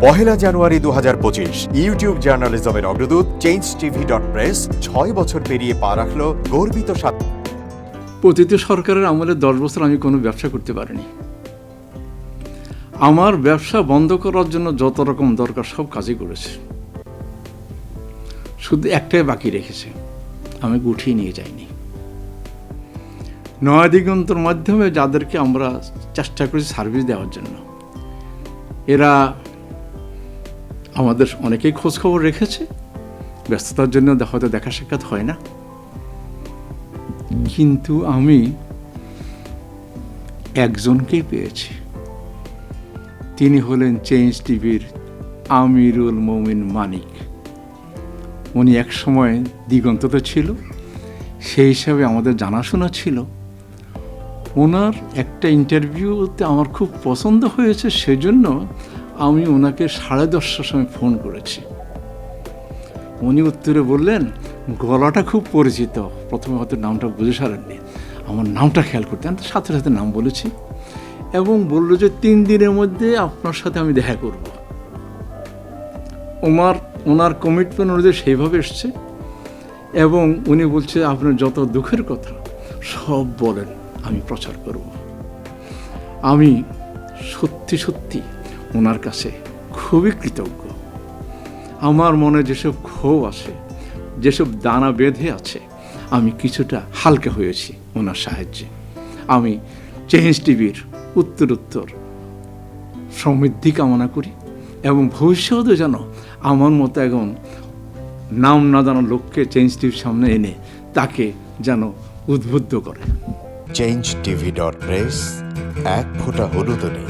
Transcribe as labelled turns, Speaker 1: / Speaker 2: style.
Speaker 1: 1 জানুয়ারি 2025 YouTube জার্নালিজমের অগ্রদূত changetv.press 6 বছর পেরিয়ে পা রাখল গর্বিত
Speaker 2: প্রতিটি সরকারের আমলে 10 বছর আমি কোনো ব্যবসা করতে পারিনি। আমার ব্যবসা বন্ধ করার জন্য যত রকম দরকার সব কাজই করেছে, শুধু একটাই বাকি রেখেছে, আমি গুটিয়ে নিয়ে যাইনি। নয়া দিগন্তর মাধ্যমে যাদেরকে আমরা চেষ্টা করেছি সার্ভিস দেওয়ার জন্য, এরা আমাদের অনেকেই খোঁজখবর রেখেছে, ব্যস্ততার জন্য হয়তো দেখা সাক্ষাৎ হয় না, কিন্তু আমি একজনকেই পেয়েছি। তিনি হলেন চেঞ্জ টিভির আমিরুল মোমিন মানিক। উনি এক সময় দিগন্ততে ছিল, সেই হিসাবে আমাদের জানাশোনা ছিল। ওনার একটা ইন্টারভিউতে আমার খুব পছন্দ হয়েছে, সেজন্য আমি ওনাকে 10:30টার সময় ফোন করেছি। উনি উত্তরে বললেন, গলাটা খুব পরিচিত। প্রথমে হয়তো নামটা বুঝে সারেননি, আমার নামটা খেয়াল করতে, আমি সাথে সাথে নাম বলেছি এবং বলল যে 3 দিনের মধ্যে আপনার সাথে আমি দেখা করব। ওনার কমিটমেন্ট অনুযায়ী সেইভাবে এসছে এবং উনি বলছে আপনার যত দুঃখের কথা সব বলেন, আমি প্রচার করব। আমি সত্যি সত্যি ওনার কাছে খুবই কৃতজ্ঞ। আমার মনে যেসব ক্ষোভ আছে, যেসব দানা বেঁধে আছে, আমি কিছুটা হালকা হয়েছি ওনার সাহায্যে। আমি চেঞ্জ টিভির উত্তরোত্তর সমৃদ্ধি কামনা করি এবং ভবিষ্যতে যেন আমার মতো একজন নাম না জানা লোককে চেঞ্জ টিভির সামনে এনে তাকে যেন উদ্বুদ্ধ করে।
Speaker 1: changetv.press এক ফোঁটা হলুদও নেই।